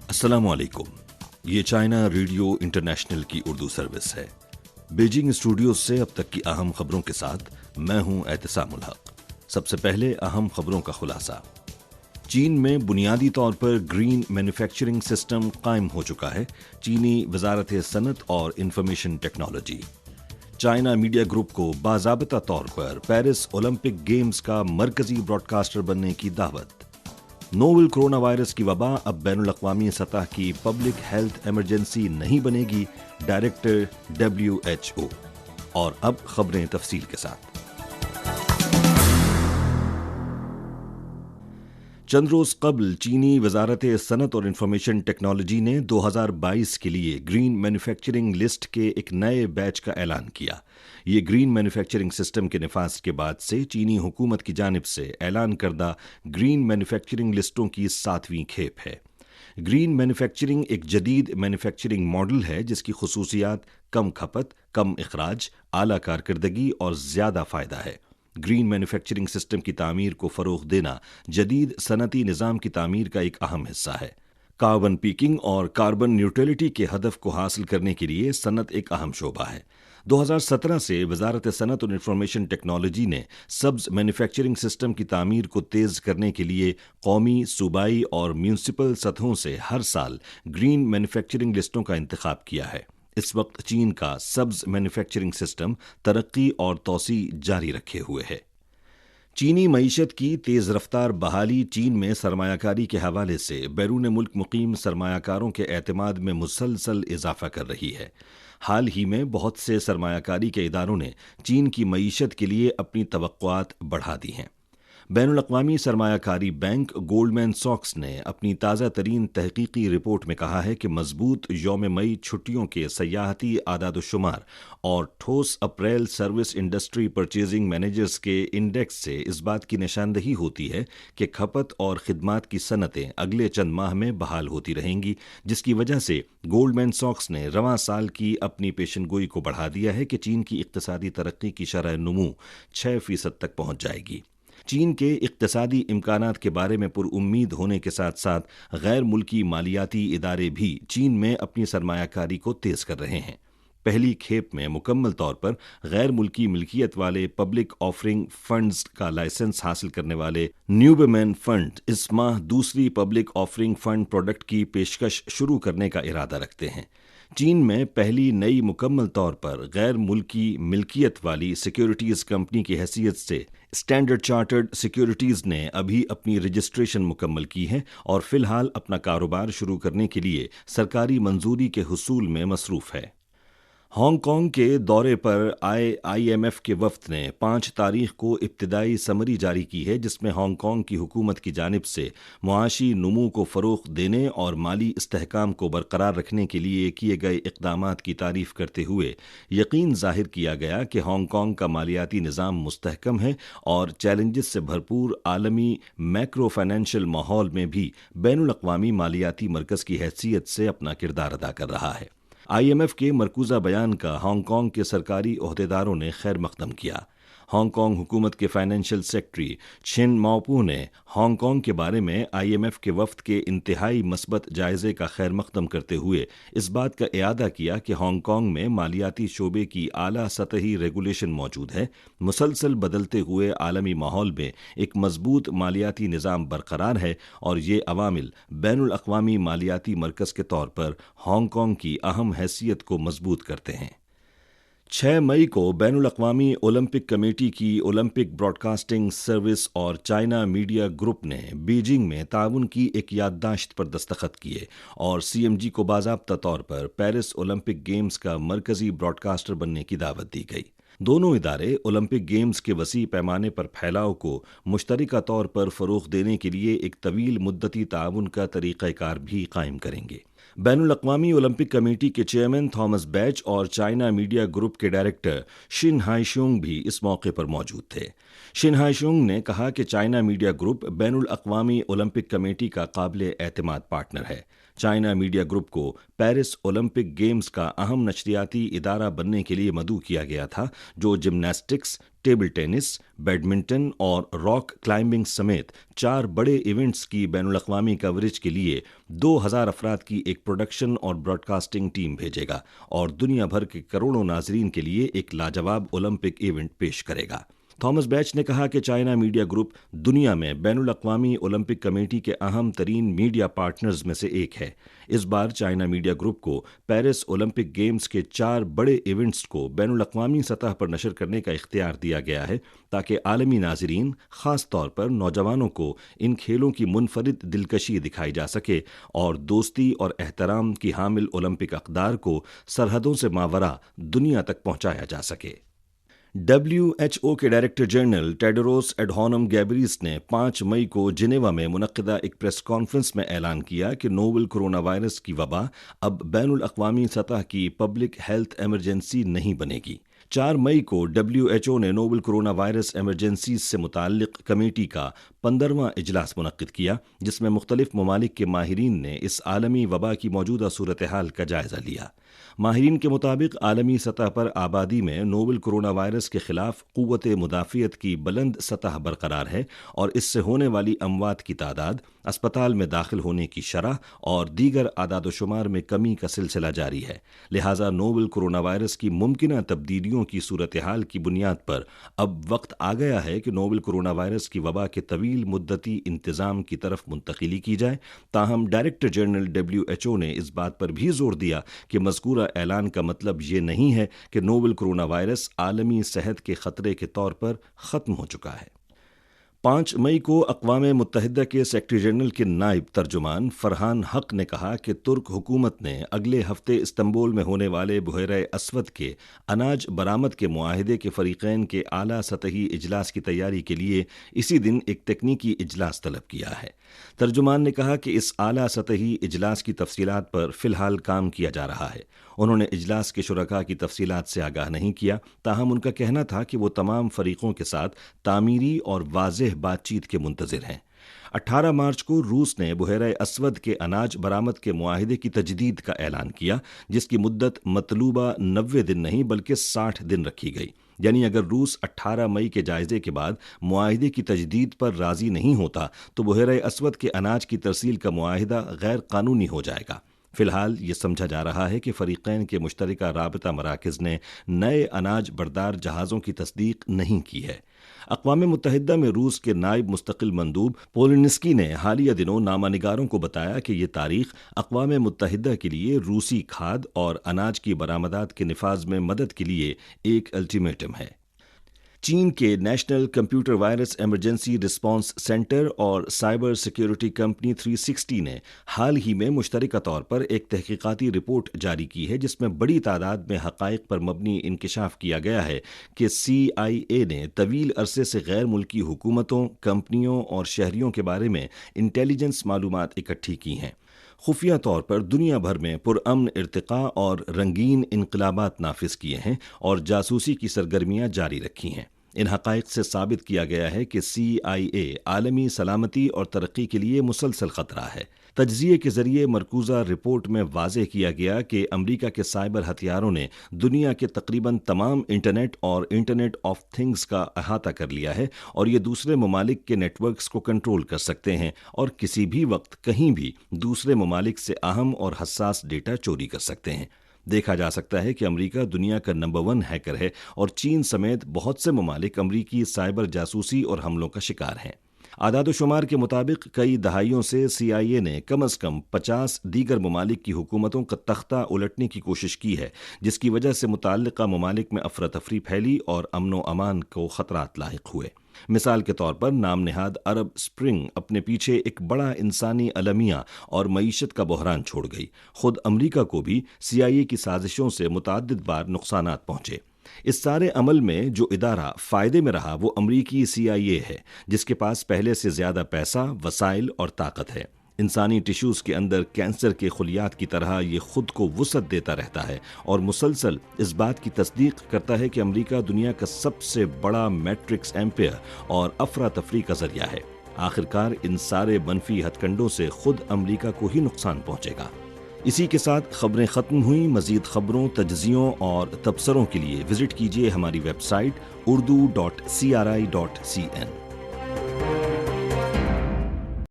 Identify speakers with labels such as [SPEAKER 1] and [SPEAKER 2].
[SPEAKER 1] अस्सलाम वालेकुम। ये चाइना रेडियो इंटरनेशनल की उर्दू सर्विस है। बीजिंग स्टूडियो से अब तक की अहम खबरों के साथ मैं हूं एहतिसामुल हक। सबसे पहले अहम खबरों का खुलासा। चीन में बुनियादी तौर पर ग्रीन मैन्युफैक्चरिंग सिस्टम कायम हो चुका है। चीनी वजारत सनत और information technology China media group को बाज़ाबिता तौर पर पेरिस ओलंपिक गेम्स का मरकजी ब्रॉडकास्टर बनने की दावत। नोवेल कोरोना वायरस की वबा अब बैनुल-अक़वामी सतह की पब्लिक हेल्थ इमरजेंसी नहीं बनेगी, डायरेक्टर WHO। और अब खबरें तफसील के साथ। चंद रोज कबल चीनी वजारत सनत और इंफॉर्मेशन टेक्नोलॉजी ने 2022 के लिए ग्रीन मैन्युफैक्चरिंग लिस्ट के एक नए बैच का ऐलान किया। ये ग्रीन मैन्युफैक्चरिंग सिस्टम के निफाज के बाद से चीनी हुकूमत की जानिब से ऐलान करदा ग्रीन मैन्युफैक्चरिंग लिस्टों की 7वीं खेप है। ग्रीन मैन्युफैक्चरिंग एक जदीद मैन्युफैक्चरिंग मॉडल है जिसकी खुसूसियात कम खपत, कम इखराज, आला कारकर्दगी और ज्यादा फायदा है। ग्रीन मैन्युफैक्चरिंग सिस्टम की तामीर को फरोग देना जदीद सनती निज़ाम की तामीर का एक अहम हिस्सा है। कार्बन पीकिंग और कार्बन न्यूट्रलिटी के हदफ को हासिल करने के लिए सनत एक अहम शोबा है। 2017 से वजारत सनत और इंफॉर्मेशन टेक्नोलॉजी ने सब्ज मैन्युफैक्चरिंग सिस्टम की तामीर को तेज करने के लिए कौमी, सूबाई और म्यूनसिपल सतहों से हर साल ग्रीन मैन्युफैक्चरिंग लिस्टों का इंतखाब किया है। इस वक्त चीन का सब्ज मैन्युफैक्चरिंग सिस्टम तरक्की और तोसी जारी रखे हुए है। चीनी मईशत की तेज रफ्तार बहाली चीन में सरमायाकारी के हवाले से बैरून मुल्क मुकीम सरमायाकारों के एतमाद में मुसलसल इजाफा कर रही है। हाल ही में बहुत से सरमायाकारी के इदारों ने चीन की मईशत के लिए अपनी तवक्कुआत बढ़ा दी हैं। बैनुल-अक़वामी सरमायाकारी बैंक गोल्डमैन सॉक्स ने अपनी ताज़ा तरीन तहकीकी रिपोर्ट में कहा है कि मजबूत यौम मई छुट्टियों के सयाहती आदाद-ओ-शुमार और ठोस अप्रैल सर्विस इंडस्ट्री परचेजिंग मैनेजर्स के इंडेक्स से इस बात की निशानदही होती है कि खपत और खिदमात की सनतें अगले चंद माह में बहाल होती रहेंगी, जिसकी वजह से गोल्डमैन सॉक्स ने रवां साल की अपनी पेशनगोई को बढ़ा दिया है कि चीन की इक्तिसादी तरक्की की शरह नुमू 6% तक पहुंच जाएगी। चीन के इक्तिसादी इम्कानात के बारे में पुरउम्मीद होने के साथ साथ गैर मुल्की मालियाती इदारे भी चीन में अपनी सरमायाकारी को तेज कर रहे हैं। पहली खेप में मुकम्मल तौर पर गैर मुल्की मिल्कियत वाले पब्लिक ऑफरिंग फंड्स का लाइसेंस हासिल करने वाले न्यूबमैन फंड इस माह दूसरी पब्लिक ऑफरिंग फंड प्रोडक्ट की पेशकश शुरू करने का इरादा रखते हैं। चीन में पहली नई मुकम्मल तौर पर गैर मुल्की मिल्कियत वाली सिक्योरिटीज कंपनी की हैसियत से स्टैंडर्ड चार्टर्ड सिक्योरिटीज ने अभी अपनी रजिस्ट्रेशन मुकम्मल की है और फिलहाल अपना कारोबार शुरू करने के लिए सरकारी मंजूरी के हुसूल में मसरूफ है। हांगकांग के दौरे पर आए IMF के वफ्द ने 5 तारीख को इब्तिदाई समरी जारी की है, जिसमें हांगकांग की हुकूमत की जानिब से मुआशी नुमू को फ़रोग़ देने और माली इस्तेहकाम को बरकरार रखने के लिए किए गए इक़दामात की तारीफ़ करते हुए यकीन ज़ाहिर किया गया कि हांगकांग का मालियाती निज़ाम मुस्तहकम है और चैलेंजेस से भरपूर आलमी मैक्रो फाइनेंशियल माहौल में भी बैनुल-अक़वामी मालियाती मरकज़ की हैसियत से अपना किरदार अदा कर रहा है। IMF के मरकूज़ा बयान का हांगकांग के सरकारी ओहदेदारों ने खैर मकदम किया। हांगकांग हुकूमत के फाइनेंशियल सेक्रेटरी छिन माओपू ने हांगकांग के बारे में IMF के वफ्द के इंतहाई मस्बत जायजे का खैर मकदम करते हुए इस बात का इयादा किया कि हांगकांग में मालियाती शोबे की आला सतही रेगुलेशन मौजूद है, मुसलसल बदलते हुए आलमी माहौल में एक मजबूत मालियाती निज़ाम बरकरार है और ये अवामिल बैनुल-अक़वामी मालियाती मरकज़ के तौर पर हांगकांग की अहम हैसियत को मजबूत करते हैं। 6 मई को बैनुल-अक़वामी ओलंपिक कमेटी की ओलंपिक ब्रॉडकास्टिंग सर्विस और चाइना मीडिया ग्रुप ने बीजिंग में ताउन की एक याददाश्त पर दस्तखत किए और CMG को बाज़ाब्ता तौर पर पेरिस ओलंपिक गेम्स का मरकजी ब्रॉडकास्टर बनने की दावत दी गई। दोनों इदारे ओलंपिक गेम्स के वसी पैमाने पर फैलाव को मुश्तरका तौर पर फ़रोग़ देने के लिए एक तवील मुद्दती ताउन का तरीक़ाकार भी कायम करेंगे। बैनुल-अक़वामी ओलंपिक कमेटी के चेयरमैन थॉमस बैच और चाइना मीडिया ग्रुप के डायरेक्टर शिन हाईशुंग भी इस मौके पर मौजूद थे। शिन हाईशुंग ने कहा कि चाइना मीडिया ग्रुप बैनुल-अक़वामी ओलंपिक कमेटी का काबिल एतमाद पार्टनर है। चाइना मीडिया ग्रुप को पेरिस ओलंपिक गेम्स का अहम नशरियाती इदारा बनने के लिए मदऊ किया गया था, जो जिम्नास्टिक्स, ٹیبل ٹینس، بیڈمنٹن اور راک کلائمبنگ سمیت 4 بڑے ایونٹس کی بین الاقوامی کوریج کے لیے 2000 افراد کی ایک پروڈکشن اور براڈ کاسٹنگ ٹیم بھیجے گا اور دنیا بھر کے کروڑوں ناظرین کے لیے ایک لاجواب اولمپک ایونٹ پیش کرے گا۔ تھامس بیچ نے کہا کہ چائنا میڈیا گروپ دنیا میں بین الاقوامی اولمپک کمیٹی کے اہم ترین میڈیا پارٹنرز میں سے ایک ہے۔ اس بار چائنا میڈیا گروپ کو پیرس اولمپک گیمز کے 4 بڑے ایونٹس کو بین الاقوامی سطح پر نشر کرنے کا اختیار دیا گیا ہے تاکہ عالمی ناظرین، خاص طور پر نوجوانوں کو ان کھیلوں کی منفرد دلکشی دکھائی جا سکے اور دوستی اور احترام کی حامل اولمپک اقدار کو سرحدوں سے ماورا دنیا تک پہنچایا جا سکے۔ WHO کے ڈائریکٹر جنرل ٹیڈروس ایڈہانم گیبریس نے 5 مئی کو جنیوا میں منعقدہ ایک پریس کانفرنس میں اعلان کیا کہ نوول کرونا وائرس کی وبا اب بین الاقوامی سطح کی پبلک ہیلتھ ایمرجنسی نہیں بنے گی۔ 4 مئی کو WHO نے نوول کرونا وائرس ایمرجنسیز سے متعلق کمیٹی کا 15واں اجلاس منعقد کیا، جس میں مختلف ممالک کے ماہرین نے اس عالمی وبا کی موجودہ صورتحال کا جائزہ لیا۔ ماہرین کے مطابق عالمی سطح پر آبادی میں نوول کرونا وائرس کے خلاف قوت مدافعت کی بلند سطح برقرار ہے اور اس سے ہونے والی اموات کی تعداد، اسپتال میں داخل ہونے کی شرح اور دیگر اعداد و شمار میں کمی کا سلسلہ جاری ہے۔ لہٰذا نوول کرونا وائرس کی ممکنہ تبدیلیوں کی صورتحال کی بنیاد پر اب وقت آ گیا ہے کہ نوول کرونا وائرس کی وبا کے طویل مدتی انتظام کی طرف منتقلی کی جائے۔ تاہم ڈائریکٹر جنرل WHO نے اس بات پر بھی زور دیا کہ مذکورہ اعلان کا مطلب یہ نہیں ہے کہ نوول کرونا وائرس عالمی صحت کے خطرے کے طور پر ختم ہو چکا ہے۔ 5 مئی کو اقوام متحدہ کے سیکرٹری جنرل کے نائب ترجمان فرحان حق نے کہا کہ ترک حکومت نے اگلے ہفتے استنبول میں ہونے والے بحیرہ اسود کے اناج برآمد کے معاہدے کے فریقین کے اعلیٰ سطحی اجلاس کی تیاری کے لیے اسی دن ایک تکنیکی اجلاس طلب کیا ہے۔ ترجمان نے کہا کہ اس اعلیٰ سطحی اجلاس کی تفصیلات پر فی الحال کام کیا جا رہا ہے۔ انہوں نے اجلاس کے شرکاء کی تفصیلات سے آگاہ نہیں کیا، تاہم ان کا کہنا تھا کہ وہ تمام فریقوں کے ساتھ تعمیری اور واضح بات چیت کے منتظر ہیں۔ 18 مارچ کو روس نے بحیرہ اسود کے اناج برآمد کے معاہدے کی تجدید کا اعلان کیا، جس کی مدت مطلوبہ 90 دن نہیں بلکہ 60 دن رکھی گئی۔ یعنی اگر روس 18 مئی کے جائزے کے بعد معاہدے کی تجدید پر راضی نہیں ہوتا تو بحیرہ اسود کے اناج کی ترسیل کا معاہدہ غیر قانونی ہو جائے گا۔ فی الحال یہ سمجھا جا رہا ہے کہ فریقین کے مشترکہ رابطہ مراکز نے نئے اناج بردار جہازوں کی تصدیق نہیں کی ہے۔ اقوام متحدہ میں روس کے نائب مستقل مندوب پولنسکی نے حالیہ دنوں نامہ نگاروں کو بتایا کہ یہ تاریخ اقوام متحدہ کے لیے روسی کھاد اور اناج کی برآمدات کے نفاذ میں مدد کے لیے ایک الٹیمیٹم ہے۔ چین کے national computer virus emergency response centre اور سائبر سیکیورٹی کمپنی 360 نے حال ہی میں مشترکہ طور پر ایک تحقیقاتی رپورٹ جاری کی ہے، جس میں بڑی تعداد میں حقائق پر مبنی انکشاف کیا گیا ہے کہ CIA نے طویل عرصے سے غیر ملکی حکومتوں، کمپنیوں اور شہریوں کے بارے میں انٹیلیجنس معلومات اکٹھی کی ہیں۔ خفیہ طور پر دنیا بھر میں پرامن ارتقاء اور رنگین انقلابات نافذ کیے ہیں اور جاسوسی کی سرگرمیاں جاری رکھی ہیں۔ ان حقائق سے ثابت کیا گیا ہے کہ CIA عالمی سلامتی اور ترقی کے لیے مسلسل خطرہ ہے۔ تجزیے کے ذریعے مرکوزہ رپورٹ میں واضح کیا گیا کہ امریکہ کے سائبر ہتھیاروں نے دنیا کے تقریباً تمام انٹرنیٹ اور انٹرنیٹ آف تھنگز کا احاطہ کر لیا ہے اور یہ دوسرے ممالک کے نیٹ ورکس کو کنٹرول کر سکتے ہیں اور کسی بھی وقت کہیں بھی دوسرے ممالک سے اہم اور حساس ڈیٹا چوری کر سکتے ہیں۔ دیکھا جا سکتا ہے کہ امریکہ دنیا کا نمبر 1 ہیکر ہے اور چین سمیت بہت سے ممالک امریکی سائبر جاسوسی اور حملوں کا شکار ہیں۔ اعداد و شمار کے مطابق کئی دہائیوں سے CIA نے کم از کم 50 دیگر ممالک کی حکومتوں کا تختہ الٹنے کی کوشش کی ہے، جس کی وجہ سے متعلقہ ممالک میں افراتفری پھیلی اور امن و امان کو خطرات لاحق ہوئے۔ مثال کے طور پر نام نہاد عرب سپرنگ اپنے پیچھے ایک بڑا انسانی المیہ اور معیشت کا بحران چھوڑ گئی۔ خود امریکہ کو بھی CIA کی سازشوں سے متعدد بار نقصانات پہنچے۔ اس سارے عمل میں جو ادارہ فائدے میں رہا وہ امریکی CIA ہے، جس کے پاس پہلے سے زیادہ پیسہ، وسائل اور طاقت ہے۔ انسانی ٹیشوز کے اندر کینسر کے خلیات کی طرح یہ خود کو وسعت دیتا رہتا ہے اور مسلسل اس بات کی تصدیق کرتا ہے کہ امریکہ دنیا کا سب سے بڑا میٹرکس ایمپائر اور افراتفری کا ذریعہ ہے۔ آخرکار ان سارے منفی ہتھ کنڈوں سے خود امریکہ کو ہی نقصان پہنچے گا۔ اسی کے ساتھ خبریں ختم ہوئیں۔ مزید خبروں، تجزیوں اور تبصروں کے لیے وزٹ کیجیے ہماری ویب سائٹ urdu.cri.cn